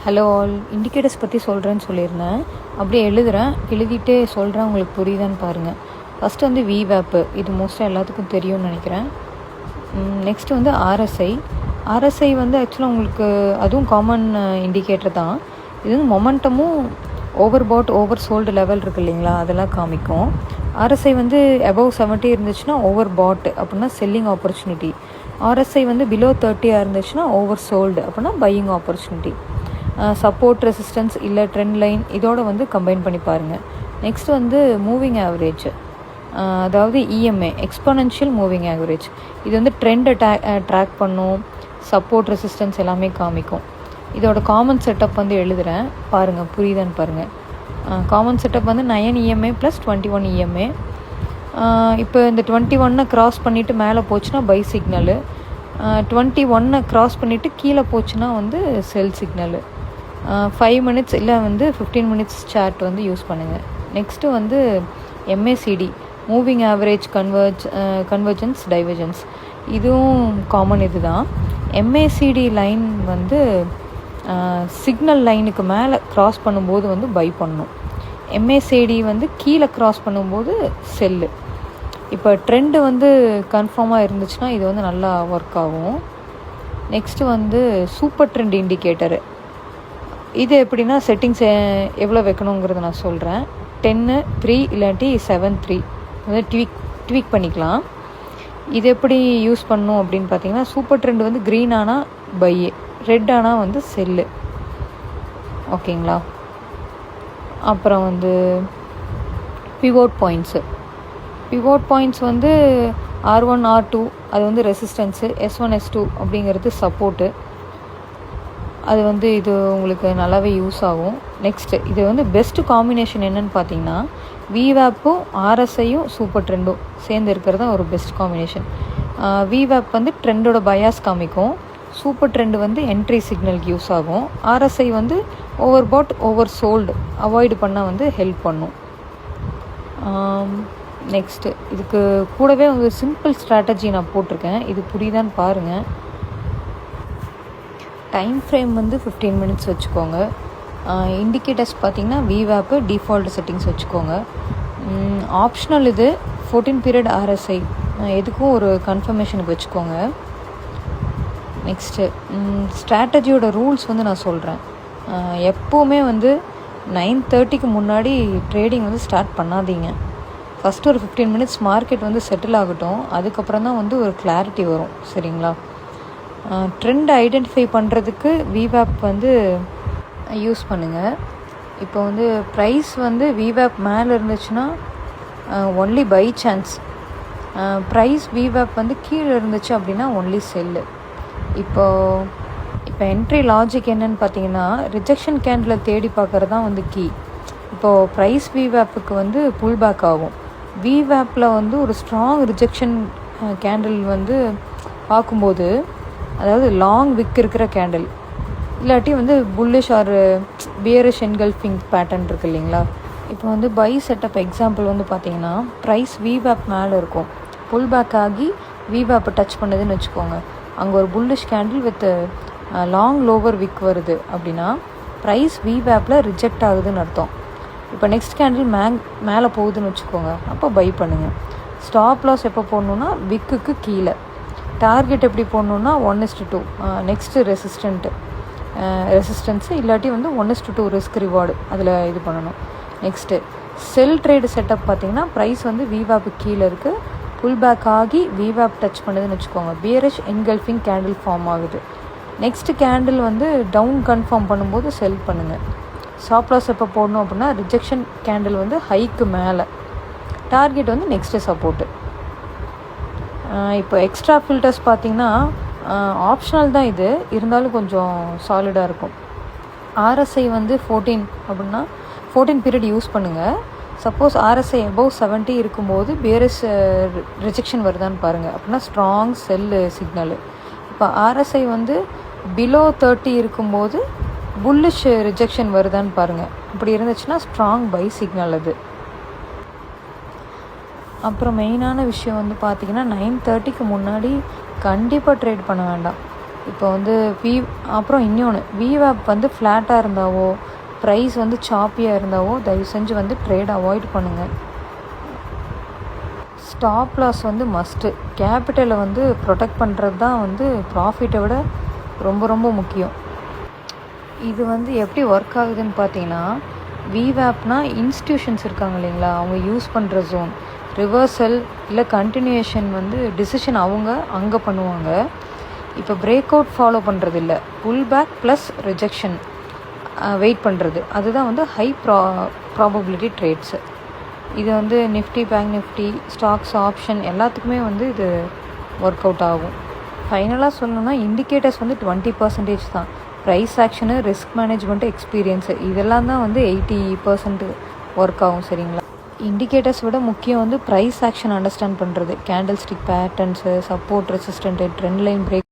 Hello all, indicators பற்றி சொல்கிறேன்னு சொல்லியிருந்தேன். அப்படியே எழுதிட்டு சொல்கிறேன், உங்களுக்கு புரியுதான்னு பாருங்கள். ஃபஸ்ட்டு வந்து விவேப்பு, இது மோஸ்ட்டாக எல்லாத்துக்கும் தெரியும்னு நினைக்கிறேன். நெக்ஸ்ட்டு வந்து ஆர்எஸ்ஐ வந்து ஆக்சுவலாக உங்களுக்கு அதுவும் காமன் இண்டிகேட்டர் தான். இது வந்து மொமெண்டமும் overbought oversold level இருக்குது இல்லைங்களா, அதெல்லாம் காமிக்கும். ஆர்எஸ்ஐ வந்து அபவ் 70 இருந்துச்சுன்னா ஓவர் பாட் அப்படின்னா செல்லிங் ஆப்பர்ச்சுனிட்டி. ஆர்எஸ்ஐ வந்து பிலோ 30 இருந்துச்சுன்னா ஓவர் சோல்டு அப்படின்னா பையிங் ஆப்பர்ச்சுனிட்டி. சப்போர்ட், ரெசிஸ்டன்ஸ் இல்லை ட்ரெண்ட் லைன் இதோட வந்து கம்பைன் பண்ணி பாருங்கள். நெக்ஸ்ட் வந்து மூவிங் ஆவரேஜ், அதாவது இஎம்ஏ எக்ஸ்போனென்ஷியல் மூவிங் ஆவரேஜ். இது வந்து ட்ரெண்டை ட்ராக் பண்ணும், சப்போர்ட் ரெசிஸ்டன்ஸ் எல்லாமே காமிக்கும். இதோட காமன் செட்டப் வந்து எழுதுகிறேன் பாருங்கள், புரியுதான்னு பாருங்கள். காமன் செட்டப் வந்து 9 இஎம்ஏ ப்ளஸ் 21 இஎம்ஏ. இப்போ இந்த 21 க்ராஸ் பண்ணிவிட்டு மேலே போச்சுன்னா பை சிக்னலு, 21 க்ராஸ் பண்ணிவிட்டு கீழே போச்சுன்னா வந்து செல் சிக்னலு. 5 மினிட்ஸ் இல்லை வந்து 15 மினிட்ஸ் சார்ட் வந்து யூஸ் பண்ணுங்கள். நெக்ஸ்ட்டு வந்து MACD, moving average convergence divergence, இதுவும் காமன் இது தான். எம்ஏசிடி லைன் வந்து சிக்னல் லைனுக்கு மேலே க்ராஸ் பண்ணும்போது வந்து பை பண்ணணும். எம்ஏசிடி வந்து கீழே க்ராஸ் பண்ணும்போது செல்லு. இப்போ ட்ரெண்டு வந்து கன்ஃபார்மாக இருந்துச்சுன்னா இது வந்து நல்லா ஒர்க் ஆகும். நெக்ஸ்ட்டு வந்து சூப்பர் ட்ரெண்ட் இண்டிகேட்டரு. இது எப்படின்னா செட்டிங்ஸ் எவ்வளோ வைக்கணுங்கிறத நான் சொல்கிறேன். 10, 3 இல்லாட்டி 7, 3 வந்து ட்வீக் பண்ணிக்கலாம். இது எப்படி யூஸ் பண்ணணும் அப்படின்னு பார்த்தீங்கன்னா, சூப்பர் ட்ரெண்ட் வந்து க்ரீன் ஆனால் பை, ரெட் ஆனால் வந்து செல்லு. ஓகேங்களா. அப்புறம் வந்து பிவோட் பாயிண்ட்ஸ் வந்து R1, R2 அது வந்து ரெசிஸ்டன்ஸு, S1, S2 அப்படிங்கிறது சப்போர்ட்டு. அது வந்து இது உங்களுக்கு நல்லாவே யூஸ் ஆகும். நெக்ஸ்ட்டு இது வந்து பெஸ்ட்டு காம்பினேஷன் என்னென்னு பார்த்தீங்கன்னா, விவேப்பும் ஆர்எஸ்ஐயும் சூப்பர் ட்ரெண்டும் சேர்ந்து இருக்கிறது தான் ஒரு பெஸ்ட் காம்பினேஷன். விவேப் வந்து ட்ரெண்டோட பயாஸ் காமிக்கும், சூப்பர் ட்ரெண்டு வந்து என்ட்ரி சிக்னலுக்கு யூஸ் ஆகும், ஆர்எஸ்ஐ வந்து overbought oversold avoid பண்ண வந்து ஹெல்ப் பண்ணும். நெக்ஸ்ட்டு இதுக்கு கூடவே ஒரு சிம்பிள் ஸ்ட்ராட்டஜி நான் போட்டிருக்கேன், இது புரியுதான்னு பாருங்கள். டைம் ஃப்ரேம் வந்து 15 மினிட்ஸ் வச்சுக்கோங்க. இண்டிகேட்டர்ஸ் பார்த்திங்கன்னா விவேப்பு டிஃபால்ட் செட்டிங்ஸ் வச்சுக்கோங்க. ஆப்ஷனல் இது 14 பீரியட் ஆர்எஸ்ஐ, எதுக்கும் ஒரு கன்ஃபர்மேஷனுக்கு வச்சுக்கோங்க. நெக்ஸ்ட்டு ஸ்ட்ராட்டஜியோட ரூல்ஸ் வந்து நான் சொல்கிறேன். எப்போவுமே வந்து 9:30க்கு முன்னாடி ட்ரேடிங் வந்து ஸ்டார்ட் பண்ணாதீங்க. ஃபஸ்ட்டு ஒரு 15 மினிட்ஸ் மார்க்கெட் வந்து செட்டில் ஆகட்டும், அதுக்கப்புறம் தான் வந்து ஒரு கிளாரிட்டி வரும், சரிங்களா. ட்ரெண்ட் ஐடென்டிஃபை பண்ணுறதுக்கு விவேப் வந்து யூஸ் பண்ணுங்கள். இப்போ வந்து ப்ரைஸ் வந்து விவேப் மேலே இருந்துச்சுன்னா ஒன்லி பை சான்ஸ், ப்ரைஸ் விவேப் வந்து கீழே இருந்துச்சு அப்படின்னா ஒன்லி செல்லு. இப்போ என்ட்ரி லாஜிக் என்னன்னு பார்த்தீங்கன்னா, ரிஜெக்ஷன் கேண்டில் தேடி பார்க்குறது தான் வந்து கீ. இப்போது ப்ரைஸ் விவேப்புக்கு வந்து புல் பேக் ஆகும். விவேப்பில் வந்து ஒரு ஸ்ட்ராங் ரிஜெக்ஷன் கேண்டில் வந்து பார்க்கும்போது, அதாவது லாங் விக் இருக்கிற கேண்டில் இல்லாட்டி வந்து bullish or bearish engulfing pattern இருக்குது இல்லைங்களா. இப்போ வந்து பை செட்டப் எக்ஸாம்பிள் வந்து பார்த்தீங்கன்னா, ப்ரைஸ் விவேப் மேலே இருக்கும், புல் பேக் ஆகி விவேப்பை டச் பண்ணுதுன்னு வச்சுக்கோங்க. அங்கே ஒரு bullish candle with long lower wick வருது அப்படின்னா ப்ரைஸ் விவேப்பில் ரிஜெக்ட் ஆகுதுன்னு அர்த்தம். இப்போ நெக்ஸ்ட் கேண்டில் மேலே போகுதுன்னு வச்சுக்கோங்க, அப்போ பை பண்ணுங்கள். ஸ்டாப் லாஸ் எப்போ போடணுன்னா விக்குக்கு கீழே. டார்கெட் எப்படி போடணுன்னா 1:2, நெக்ஸ்ட்டு ரெசிஸ்டன்ஸு இல்லாட்டி வந்து 1:2 ரிஸ்க் ரிவார்டு அதில் இது பண்ணணும். நெக்ஸ்ட்டு செல் ட்ரேடு செட்டப் பார்த்திங்கன்னா, ப்ரைஸ் வந்து விவேப்பு கீழே இருக்குது, புல் பேக் ஆகி விவேப் டச் பண்ணுதுன்னு வச்சுக்கோங்க, பியரிஷ் என்கல்ஃபிங் கேண்டில் ஃபார்ம் ஆகுது. நெக்ஸ்ட்டு கேண்டில் வந்து டவுன் கன்ஃபார்ம் பண்ணும்போது செல் பண்ணுங்கள். ஸ்டாப் லாஸ் எப்போ போடணும் அப்படின்னா, ரிஜெக்ஷன் கேண்டில் வந்து ஹைக்கு மேலே, டார்கெட் வந்து நெக்ஸ்ட்டு சப்போர்ட்டு. இப்போ எக்ஸ்ட்ரா ஃபில்டர்ஸ் பார்த்திங்கன்னா ஆப்ஷனல் தான், இது இருந்தாலும் கொஞ்சம் சாலிடாக இருக்கும். ஆர்எஸ்ஐ வந்து 14 அப்படின்னா 14 பீரியட் யூஸ் பண்ணுங்கள். சப்போஸ் ஆர்எஸ்ஐ அபவ் 70 இருக்கும்போது பியரிஷ் ரிஜெக்ஷன் வருதான்னு பாருங்கள், அப்படின்னா ஸ்ட்ராங் செல்லு சிக்னலு. இப்போ ஆர்எஸ்ஐ வந்து பிலோ 30 இருக்கும்போது புல்லிஷ் ரிஜெக்ஷன் வருதான்னு பாருங்கள், அப்படி இருந்துச்சுன்னா ஸ்ட்ராங் பை சிக்னல் அது. அப்புறம் மெயினான விஷயம் வந்து பார்த்திங்கன்னா, 9:30க்கு முன்னாடி கண்டிப்பாக ட்ரேட் பண்ண வேண்டாம். இப்போ வந்து அப்புறம் இன்னொன்று விவேப் வந்து ஃப்ளாட்டாக இருந்தாவோ ப்ரைஸ் வந்து சாப்பியாக இருந்தாவோ தயவு செஞ்சு வந்து ட்ரேட் அவாய்ட் பண்ணுங்கள். ஸ்டாப் லாஸ் வந்து மஸ்ட்டு. கேபிட்டலை வந்து ப்ரொடெக்ட் பண்ணுறது தான் வந்து ப்ராஃபிட்டை விட ரொம்ப ரொம்ப முக்கியம். இது வந்து எப்படி ஒர்க் ஆகுதுன்னு பார்த்தீங்கன்னா, விவேப்னா இன்ஸ்டியூஷன்ஸ் இருக்காங்க இல்லைங்களா, அவங்க யூஸ் பண்ணுற ஜோன் ரிவர்சல் இல்லை கண்டினியூஷன் வந்து டிசிஷன் அவங்க அங்கே பண்ணுவாங்க. இப்போ பிரேக் அவுட் ஃபாலோ பண்ணுறது இல்லை, pull back plus rejection wait பண்ணுறது, அதுதான் வந்து ஹை ப்ராபபிலிட்டி ட்ரேட்ஸு. இது வந்து Nifty, bank Nifty, stocks, option எல்லாத்துக்குமே வந்து இது ஒர்க் அவுட் ஆகும். ஃபைனலாக சொல்லணும்னா இண்டிகேட்டர்ஸ் வந்து 20% தான். Price action, risk management, experience இதெல்லாம் தான் வந்து 80% ஒர்க் ஆகும். சரிங்களா? இண்டிகேட்டர்ஸ் விட முக்கியம் வந்து ப்ரைஸ் ஆக்ஷன் அண்டர்ஸ்டாண்ட் பண்ணுறது, candle stick patterns, support, resistant, trend line break